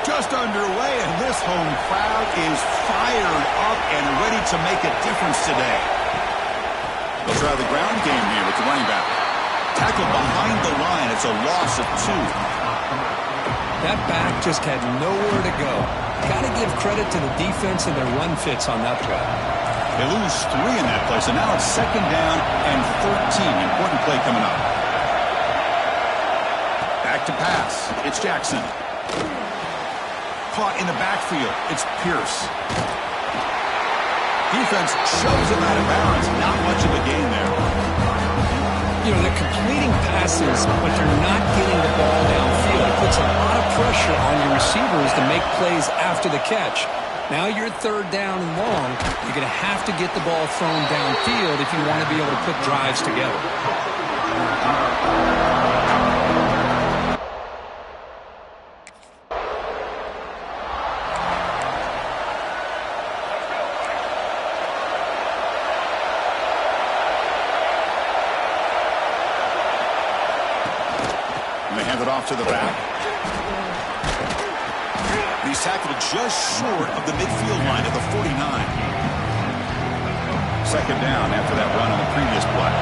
just underway, and this home crowd is fired up and ready to make a difference today. They'll try the ground game here with the running back. Tackled behind the line. It's a loss of 2. That back just had nowhere to go. Got to give credit to the defense and their run fits on that play. They lose 3 in that play, so now it's 2nd down and 13. Important play coming up. Back to pass. It's Jackson. Caught in the backfield. It's Pierce. Defense shoves him out of bounds. Not much of a gain there. You know, they're completing passes, but they're not getting the ball downfield. It puts a lot of pressure on your receivers to make plays after the catch. Now you're 3rd down and long. You're going to have to get the ball thrown downfield if you want to be able to put drives together. They hand it off to the back. He's tackled just short of the midfield line at the 49. 2nd down after that run on the previous play.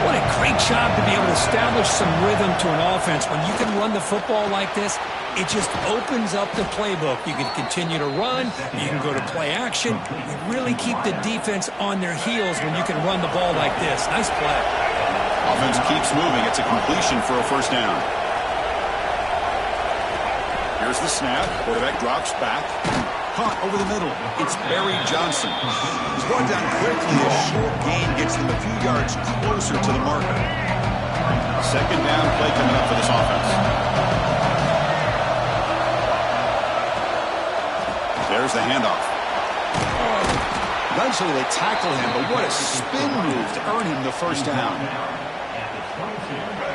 What a great job to be able to establish some rhythm to an offense. When you can run the football like this, it just opens up the playbook. You can continue to run. You can go to play action. You really keep the defense on their heels when you can run the ball like this. Nice play. Offense keeps moving. It's a completion for a 1st down. Here's the snap. Quarterback drops back. Caught over the middle. It's Barry Johnson. He's brought down quickly. A short gain gets them a few yards closer to the marker. 2nd down play coming up for this offense. There's the handoff. Eventually they tackle him, but what a spin move to earn him the 1st down.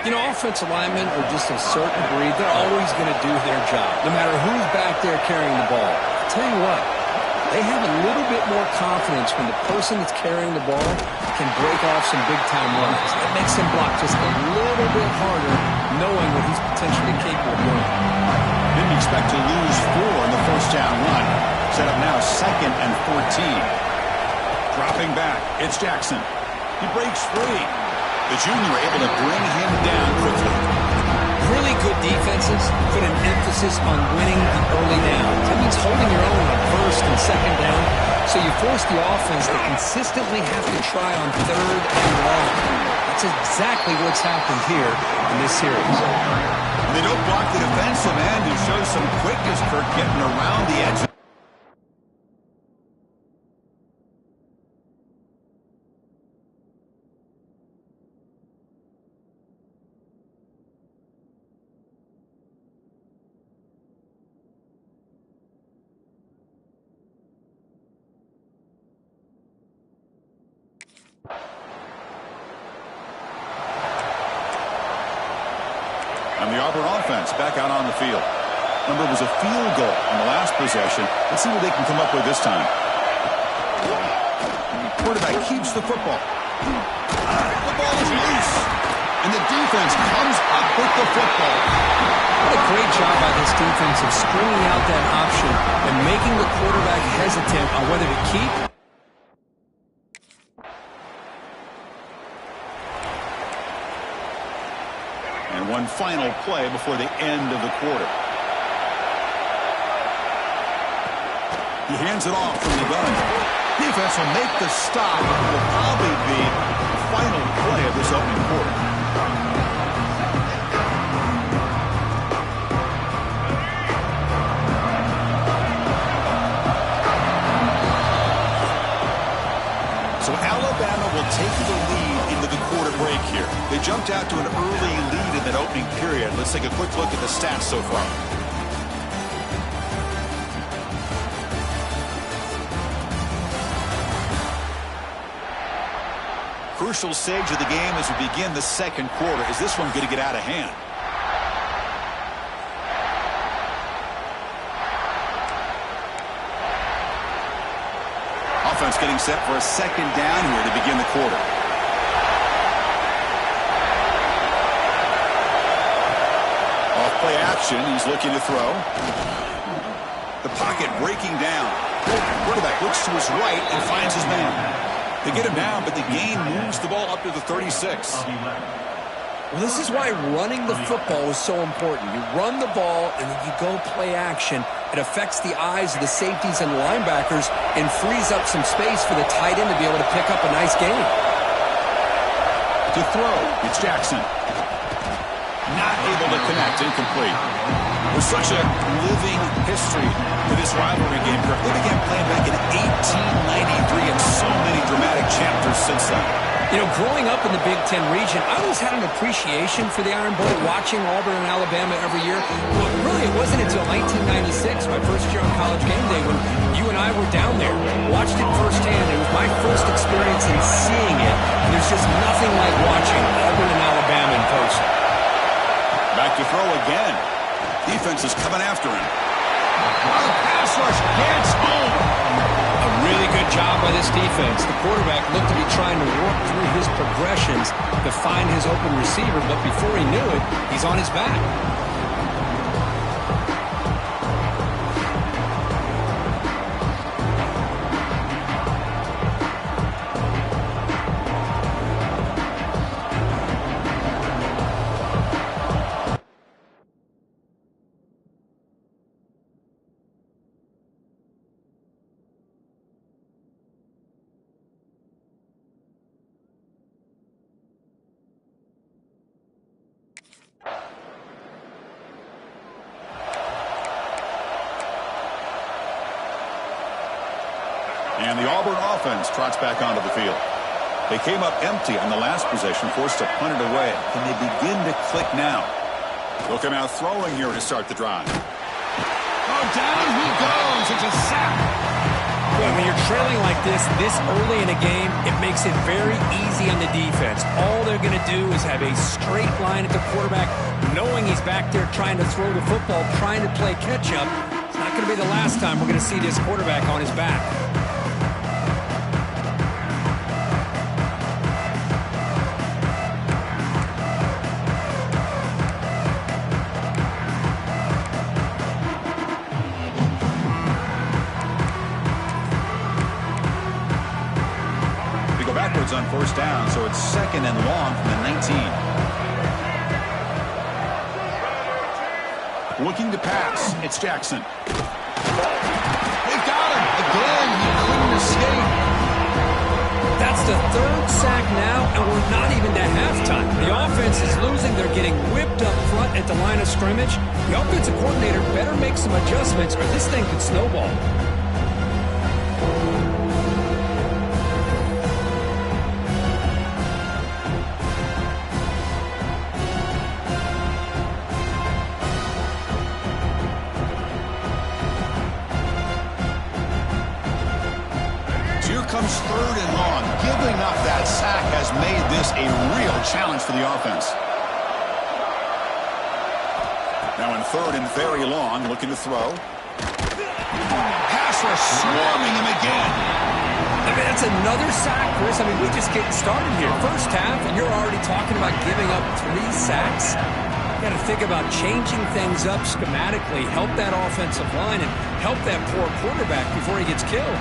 You know, offensive linemen are just a certain breed. They're always going to do their job, no matter who's back there carrying the ball. I'll tell you what, they have a little bit more confidence when the person that's carrying the ball can break off some big-time runs. It makes him block just a little bit harder, knowing what he's potentially capable of doing. Didn't expect to lose 4 in the 1st down run. Set up now 2nd and 14. Dropping back, it's Jackson. He breaks free. The junior able to bring him down quickly. Really good defenses put an emphasis on winning the early downs. That means holding your own on 1st and 2nd down, so you force the offense to consistently have to try on 3rd and long. That's exactly what's happened here in this series. They don't block the defensive end and show some quickness for getting around the edge. And the Auburn offense back out on the field. Remember, it was a field goal on the last possession. Let's see what they can come up with this time. Quarterback keeps the football. The ball is loose. And the defense comes up with the football. What a great job by this defense of stringing out that option and making the quarterback hesitant on whether to keep. And one final play before the end of the quarter. He hands it off from the gun. Defense will make the stop. It will probably be the final play of this opening quarter. So Alabama will take the lead into the quarter break here. They jumped out to an early lead in that opening period. Let's take a quick look at the stats so far. Crucial stage of the game as we begin the second quarter. Is this one going to get out of hand? Offense getting set for a second down here to begin the quarter. Off play action. He's looking to throw. The pocket breaking down. Quarterback looks to his right and finds his man. They get him down, but the gain moves the ball up to the 36. Well, this is why running the football is so important. You run the ball, and then you go play action. It affects the eyes of the safeties and linebackers and frees up some space for the tight end to be able to pick up a nice gain. To throw, it's Jackson. Not able to connect, incomplete. There's such a living history to this rivalry game. They began playing back in 1893 and so many dramatic chapters since then. You know, growing up in the Big Ten region, I always had an appreciation for the Iron Bowl, watching Auburn and Alabama every year. But really, it wasn't until 1996, my first year on College Game Day, when you and I were down there, watched it firsthand. It was my first experience in seeing it. And there's just nothing like watching Auburn and Alabama in person. Back to throw again. Defense is coming after him. The pass rush gets home. A really good job by this defense. The quarterback looked to be trying to work through his progressions to find his open receiver, but before he knew it, he's on his back. And the Auburn offense trots back onto the field. They came up empty on the last possession, forced to punt it away. Can they begin to click now? They'll come out throwing here to start the drive. Oh, down he goes. It's a sack. Well, when you're trailing like this early in a game, it makes it very easy on the defense. All they're going to do is have a straight line at the quarterback, knowing he's back there trying to throw the football, trying to play catch-up. It's not going to be the last time we're going to see this quarterback on his back. On first down, so it's second and long from the 19. Looking to pass, it's Jackson. They got him again. He couldn't escape. That's the third sack now, and we're not even to halftime. The offense is losing. They're getting whipped up front at the line of scrimmage. The offensive coordinator better make some adjustments, or this thing could snowball. Comes third and long. Giving up that sack has made this a real challenge for the offense. Now in third and very long, looking to throw. Pass rush swarming him again. I mean, that's another sack, Chris. I mean, we're just getting started here. First half, and you're already talking about giving up 3 sacks. You got to think about changing things up schematically, help that offensive line, and help that poor quarterback before he gets killed.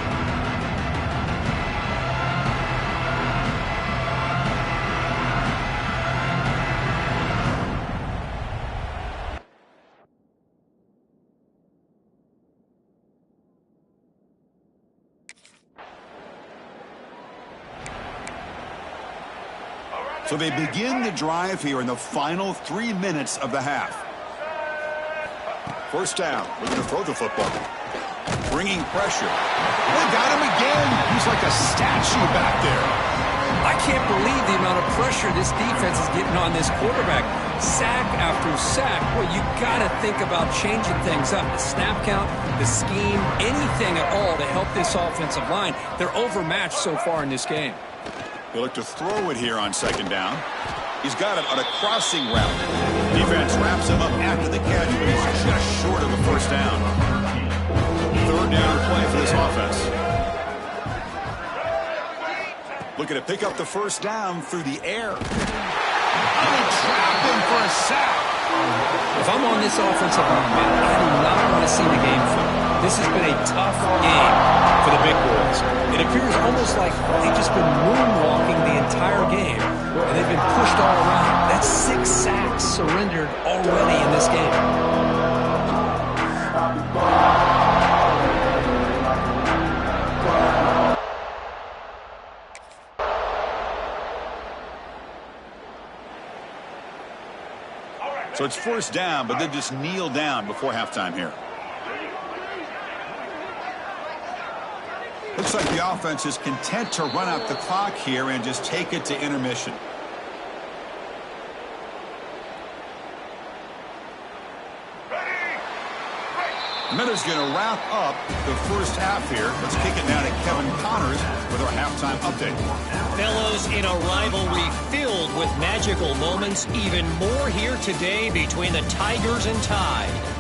So they begin the drive here in the final 3 minutes of the half. First down. We're going to throw the football. Bringing pressure. They got him again. He's like a statue back there. I can't believe the amount of pressure this defense is getting on this quarterback. Sack after sack. Well, you got to think about changing things up. The snap count, the scheme, anything at all to help this offensive line. They're overmatched so far in this game. They look to throw it here on second down. He's got it on a crossing route. Defense wraps him up after the catch, but he's just short of the first down. Third down play for this offense. Looking to pick up the first down through the air. They trap him for a sack. If I'm on this offensive line, man, I do not want to see the game flip. This has been a tough game for the big boys. It appears almost like they've just been moonwalking the entire game, and they've been pushed all around. That's 6 sacks surrendered already in this game. So it's first down, but they just kneel down before halftime here. Looks like the offense is content to run out the clock here and just take it to intermission. And then is going to wrap up the first half here. Let's kick it now to Kevin Connors with our halftime update. Fellows, in a rivalry filled with magical moments, even more here today between the Tigers and Tide.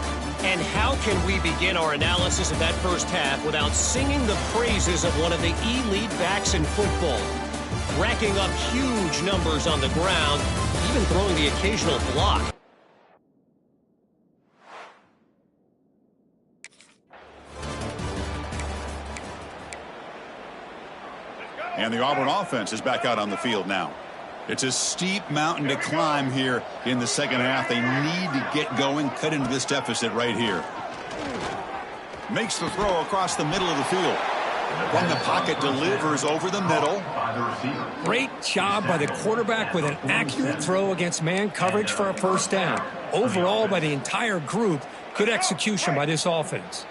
And how can we begin our analysis of that first half without singing the praises of one of the elite backs in football? Racking up huge numbers on the ground, even throwing the occasional block. And the Auburn offense is back out on the field now. It's a steep mountain to climb here in the second half. They need to get going, cut into this deficit right here. Makes the throw across the middle of the field. From the pocket, delivers over the middle. Great job by the quarterback with an accurate throw against man coverage for a first down. Overall, by the entire group, good execution by this offense.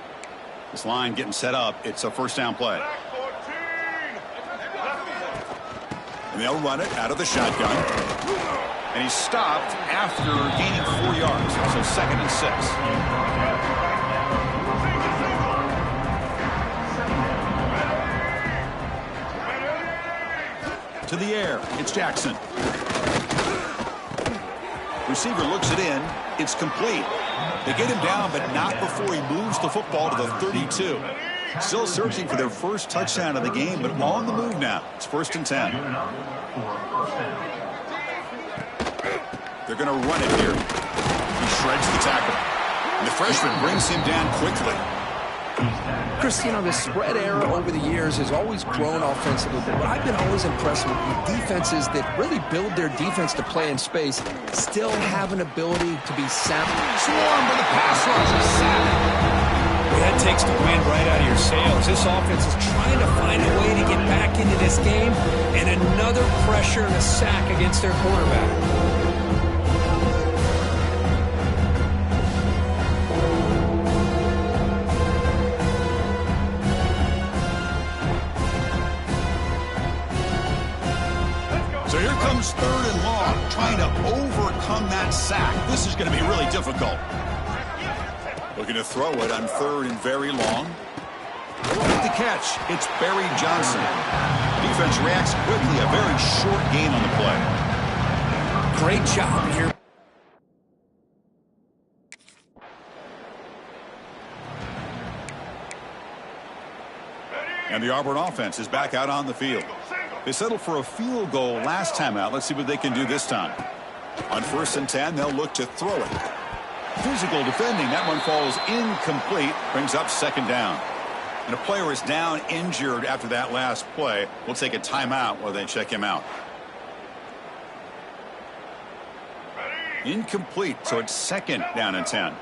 This line getting set up. It's a first down play. And they'll run it out of the shotgun. And he's stopped after gaining 4 yards. So 2nd and 6. To the air. It's Jackson. Receiver looks it in. It's complete. They get him down, but not before he moves the football to the 32. Still searching for their first touchdown of the game, but on the move now. It's 1st and 10. They're going to run it here. He shreds the tackle. And the freshman brings him down quickly. Chris, you know, the spread era over the years has always grown offensively, but I've been always impressed with the defenses that really build their defense to play in space, still have an ability to be sound. Swarmed by the pass rush. Well, that takes the wind right out of your sails. This offense is trying to find a way to get back into this game, and another pressure and a sack against their quarterback. So here comes 3rd and long, trying to overcome that sack. This is going to be really difficult. Looking to throw it on 3rd and very long. With the catch, it's Barry Johnson. Defense reacts quickly. A very short gain on the play. Great job here. And the Auburn offense is back out on the field. They settled for a field goal last time out. Let's see what they can do this time. On 1st and 10, they'll look to throw it. Physical defending. That one falls incomplete. Brings up 2nd down. And a player is down injured after that last play. We'll take a timeout while they check him out. Incomplete. So it's 2nd down and 10.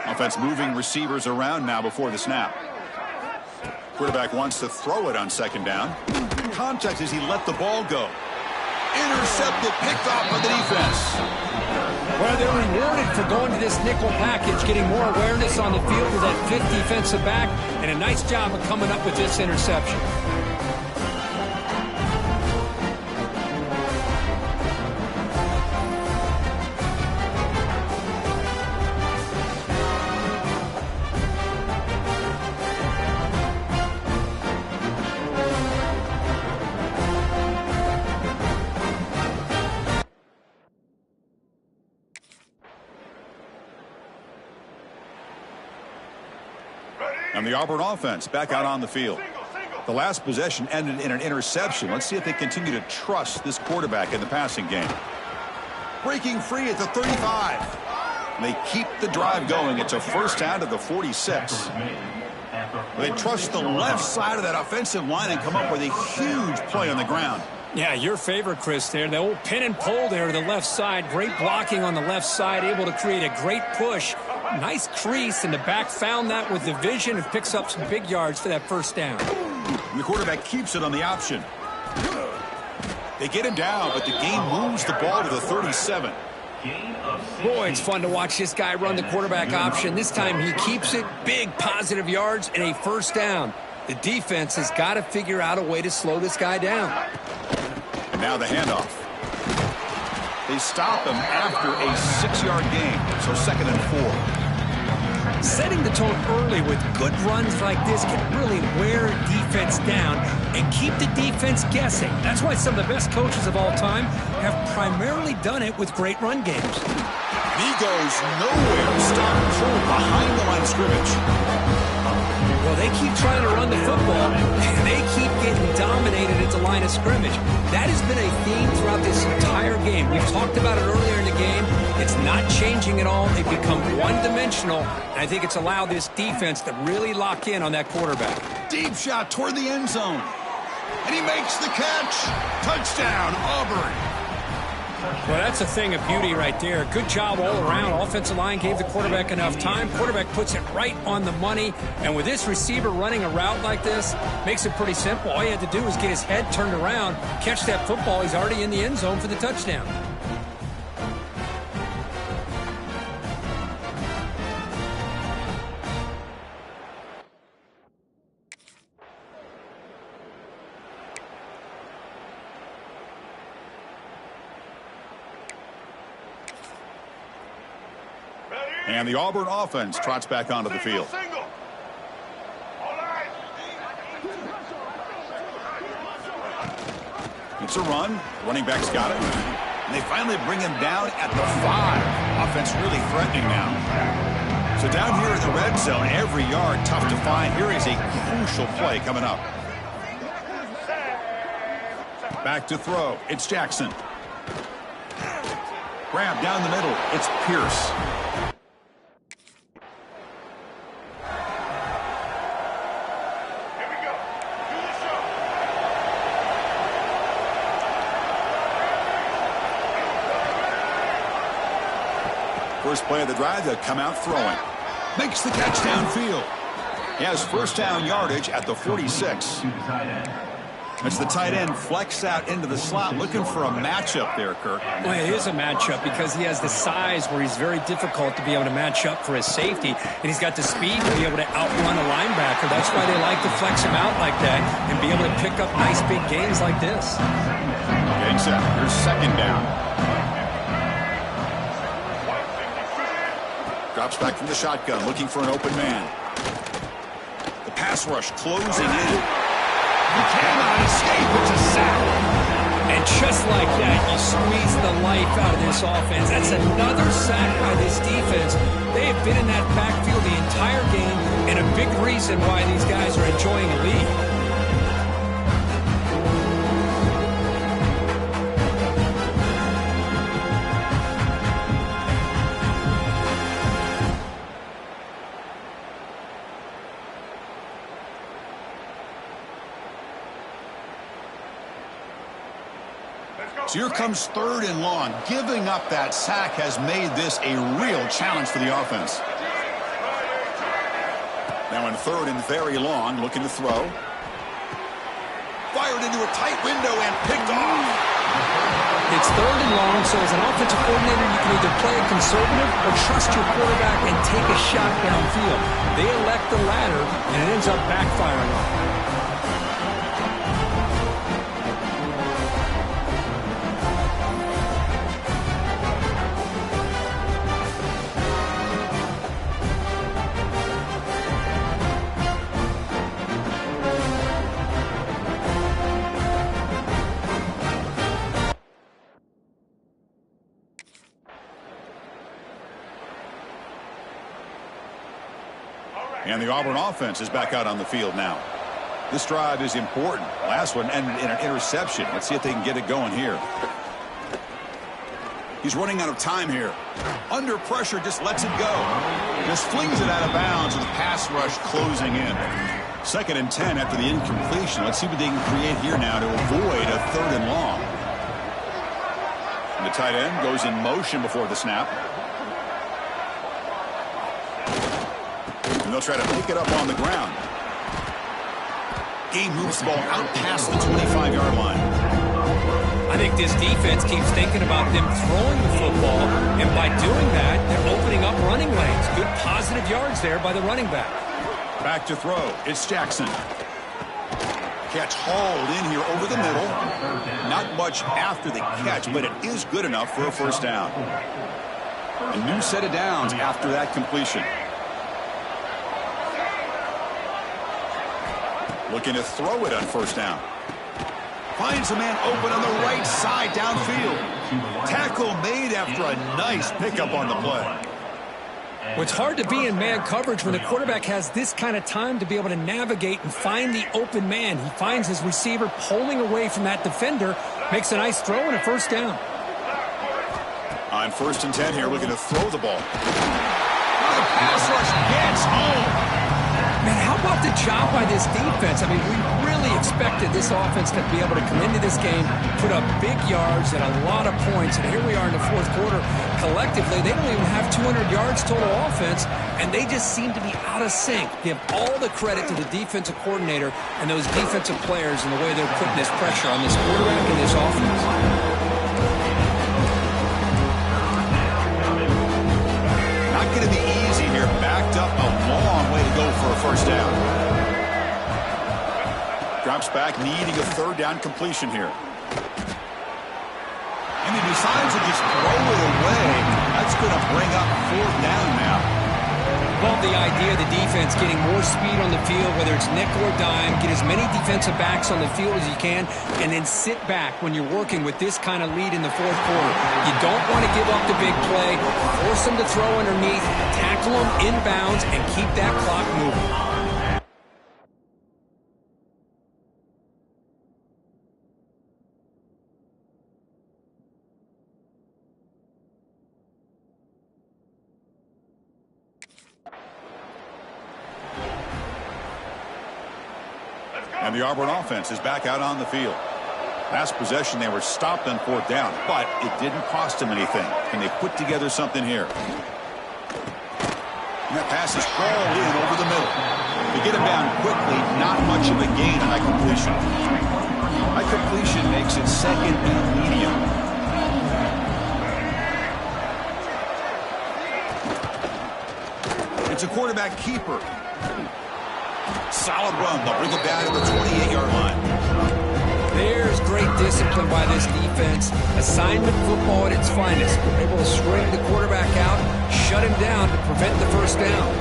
Offense moving receivers around now before the snap. Quarterback wants to throw it on 2nd down. Contact as he let the ball go. Intercepted, picked off by the defense. Well, they're rewarded for going to this nickel package, getting more awareness on the field with that 5th defensive back, and a nice job of coming up with this interception. And the Auburn offense back out on the field. The last possession ended in an interception. Let's see if they continue to trust this quarterback in the passing game. Breaking free at the 35. They keep the drive going. It's a first down to the 46. They trust the left side of that offensive line and come up with a huge play on the ground. Yeah, your favorite, Chris, there. The old pin and pull there to the left side. Great blocking on the left side, able to create a great push. Nice crease, and the back found that with the vision and picks up some big yards for that first down. And the quarterback keeps it on the option. They get him down, but the game moves the ball to the 37. Boy, it's fun to watch this guy run the quarterback option. This time he keeps it, big positive yards, and a first down. The defense has got to figure out a way to slow this guy down. And now the handoff. They stop him after a 6-yard gain, so 2nd and 4. Setting the tone early with good runs like this can really wear defense down and keep the defense guessing. That's why some of the best coaches of all time have primarily done it with great run games. He goes nowhere. Stop pulled behind the line of scrimmage. Well, they keep trying to run the football, and they keep getting dominated at the line of scrimmage. That has been a theme throughout this entire game. We've talked about it earlier in the game. It's not changing at all. They've become one-dimensional, and I think it's allowed this defense to really lock in on that quarterback. Deep shot toward the end zone. And he makes the catch. Touchdown, Auburn. Well, that's a thing of beauty right there. Good job all around. Offensive line gave the quarterback enough time. Quarterback puts it right on the money. And with this receiver running a route like this, makes it pretty simple. All you had to do was get his head turned around, catch that football. He's already in the end zone for the touchdown. And the Auburn offense trots back onto the field. It's a run. Running back's got it. And they finally bring him down at the 5. Offense really threatening now. So down here in the red zone, every yard tough to find. Here is a crucial play coming up. Back to throw. It's Jackson. Grab down the middle. It's Pierce. First play of the drive, they'll come out throwing. Makes the catch downfield. He has first down yardage at the 46. As the tight end flex out into the slot, looking for a matchup there, Kirk. Well, it is a matchup because he has the size where he's very difficult to be able to match up for his safety, and he's got the speed to be able to outrun a linebacker. That's why they like to flex him out like that and be able to pick up nice big gains like this. Getting set. Here's second down. Drops back from the shotgun, looking for an open man. The pass rush closing in. He cannot escape. It's a sack. And just like that, you squeeze the life out of this offense. That's another sack by this defense. They have been in that backfield the entire game, and a big reason why these guys are enjoying a lead. So here comes 3rd and long. Giving up that sack has made this a real challenge for the offense. Now in 3rd and very long, looking to throw. Fired into a tight window and picked off. It's 3rd and long, so as an offensive coordinator, you can either play it conservative or trust your quarterback and take a shot downfield. They elect the latter, and it ends up backfiring on them. And the Auburn offense is back out on the field now. This drive is important. Last one ended in an interception. Let's see if they can get it going here. He's running out of time here. Under pressure, just lets it go. Just flings it out of bounds with the pass rush closing in. 2nd and 10 after the incompletion. Let's see what they can create here now to avoid a 3rd and long. And the tight end goes in motion before the snap. And they'll try to pick it up on the ground. Game moves the ball out past the 25-yard line. I think this defense keeps thinking about them throwing the football, and by doing that, they're opening up running lanes. Good positive yards there by the running back. Back to throw. It's Jackson. Catch hauled in here over the middle. Not much after the catch, but it is good enough for a 1st down. A new set of downs after that completion. Looking to throw it on 1st down. Finds a man open on the right side downfield. Tackle made after a nice pickup on the play. Well, it's hard to be in man coverage when the quarterback has this kind of time to be able to navigate and find the open man. He finds his receiver pulling away from that defender, makes a nice throw and a 1st down. On 1st and 10 here, looking to throw the ball. The pass rush gets home. Man, how about the job by this defense? I mean, we really expected this offense to be able to come into this game, put up big yards and a lot of points, and here we are in the 4th quarter. Collectively, they don't even have 200 yards total offense, and they just seem to be out of sync. Give all the credit to the defensive coordinator and those defensive players and the way they're putting this pressure on this quarterback and this offense. Not going to be easy here. Backed up a long way to go for a 1st down. Drops back, needing a 3rd down completion here. And he decides to just throw it away. That's going to bring up 4th down now. Love the idea of the defense getting more speed on the field, whether it's nickel or dime, get as many defensive backs on the field as you can, and then sit back when you're working with this kind of lead in the 4th quarter. You don't want to give up the big play, force them to throw underneath, tackle them inbounds, and keep that clock moving. And the Auburn offense is back out on the field. Last possession, they were stopped on 4th down, but it didn't cost them anything. And they put together something here. And that pass is crawled in over the middle. They get him down quickly, not much of a gain on that completion. That completion makes it 2nd and medium. It's a quarterback keeper. Solid run. They'll bring it down to the 28-yard line. There's great discipline by this defense. Assignment football at its finest. They're able to string the quarterback out, shut him down to prevent the 1st down.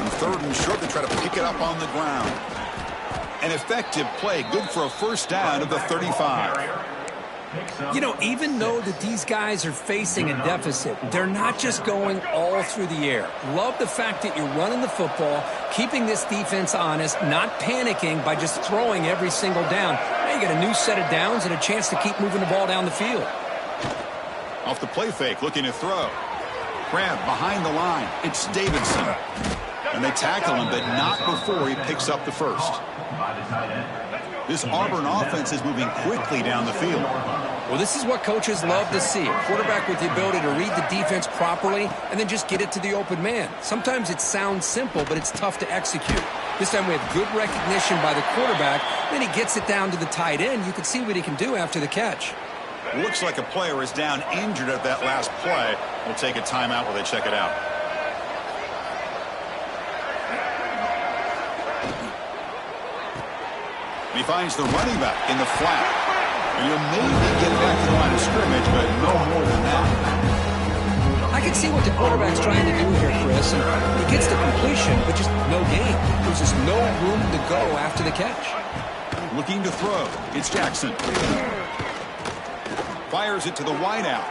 And 3rd and short, they try to pick it up on the ground. An effective play, good for a 1st down of the 35. You know, even though that these guys are facing a deficit, they're not just going all through the air. Love the fact that you're running the football, keeping this defense honest, not panicking by just throwing every single down. Now you got a new set of downs and a chance to keep moving the ball down the field. Off the play fake, looking to throw. Grab behind the line. It's Davidson. And they tackle him, but not before he picks up the 1st. This Auburn offense is moving quickly down the field. Well, this is what coaches love to see. A quarterback with the ability to read the defense properly and then just get it to the open man. Sometimes it sounds simple, but it's tough to execute. This time we have good recognition by the quarterback. Then he gets it down to the tight end. You can see what he can do after the catch. Looks like a player is down injured at that last play. We'll take a timeout while they check it out. He finds the running back in the flat. And he'll maybe get back to the line of scrimmage, but no more than that. I can see what the quarterback's trying to do here, Chris. And he gets the completion, but just no gain. There's just no room to go after the catch. Looking to throw. It's Jackson. Fires it to the wideout.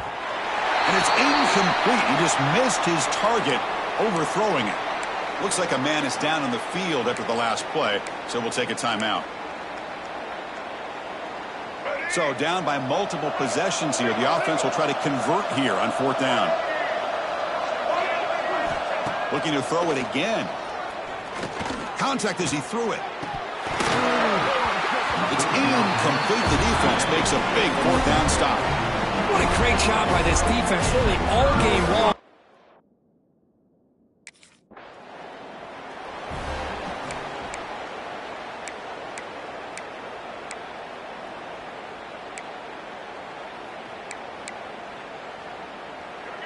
And it's incomplete. He just missed his target, overthrowing it. Looks like a man is down on the field after the last play, so we'll take a timeout. So down by multiple possessions here. The offense will try to convert here on 4th down. Looking to throw it again. Contact as he threw it. It's incomplete. The defense makes a big 4th down stop. What a great job by this defense, really all game long.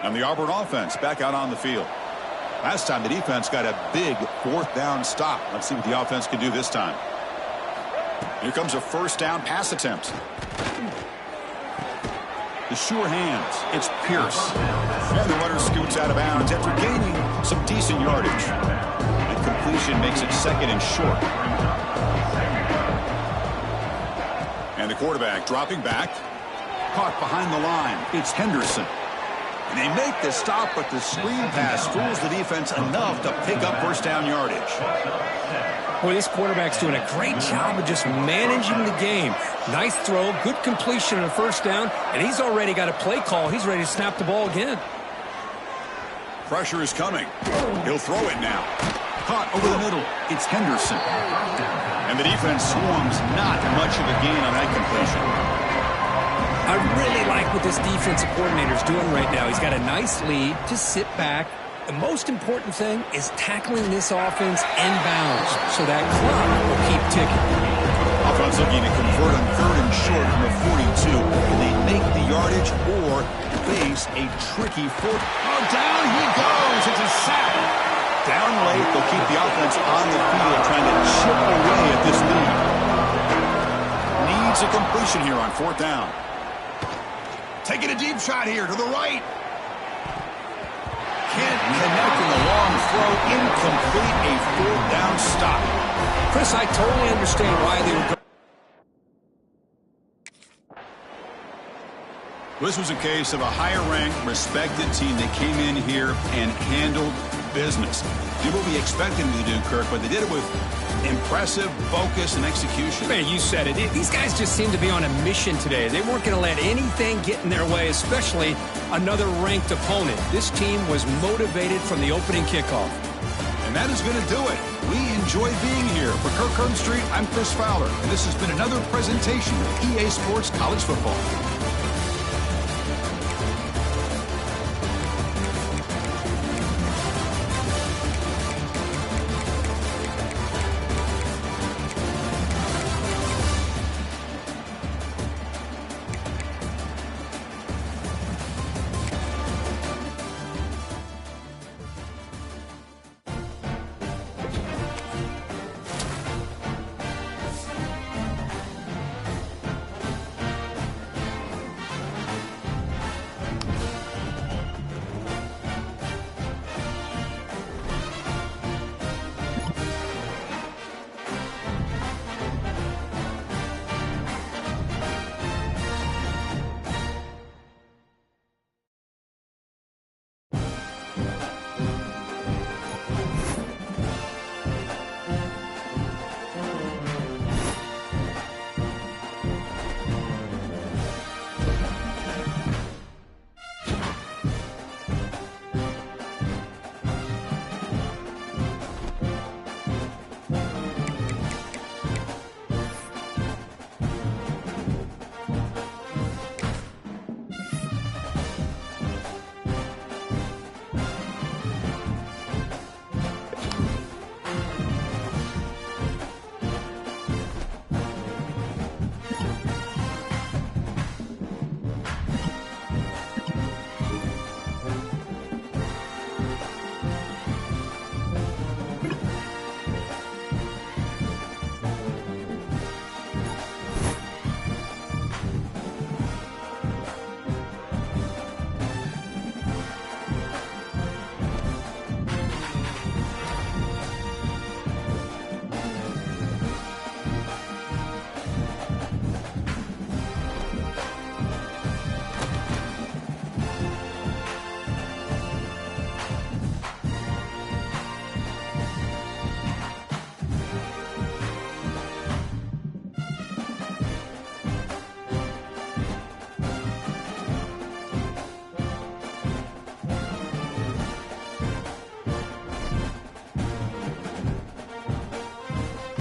And the Auburn offense back out on the field. Last time the defense got a big 4th down stop. Let's see what the offense can do this time. Here comes a 1st down pass attempt. The sure hands. It's Pierce. And the runner scoots out of bounds after gaining some decent yardage. And completion makes it 2nd and short. And the quarterback dropping back. Caught behind the line. It's Henderson. And they make the stop, but the screen pass fools the defense enough to pick up 1st down yardage. Boy, this quarterback's doing a great job of just managing the game. Nice throw, good completion on 1st down, and he's already got a play call. He's ready to snap the ball again. Pressure is coming. He'll throw it now. Caught over the middle. It's Henderson. And the defense swarms not much of a gain on that completion. I really like what this defensive coordinator is doing right now. He's got a nice lead. Just sit back. The most important thing is tackling this offense inbounds so that clock will keep ticking. Offense looking to convert on 3rd and short from the 42. Can they make the yardage or face a tricky 4th? Oh, down he goes. It's a sack. Down late, they'll keep the offense on the field trying to chip away at this lead. Needs a completion here on 4th down. Taking a deep shot here to the right. Can't connect in the long throw. Incomplete. A 4th down stop. Chris, I totally understand why they were going. This was a case of a higher-ranked, respected team that came in here and handled business. Did what we expected them to do, Kirk, but they did it with impressive focus and execution. Man, you said it. These guys just seem to be on a mission today. They weren't going to let anything get in their way, especially another ranked opponent. This team was motivated from the opening kickoff. And that is going to do it. We enjoy being here. For Kirk Street, I'm Chris Fowler, and this has been another presentation of EA Sports College Football.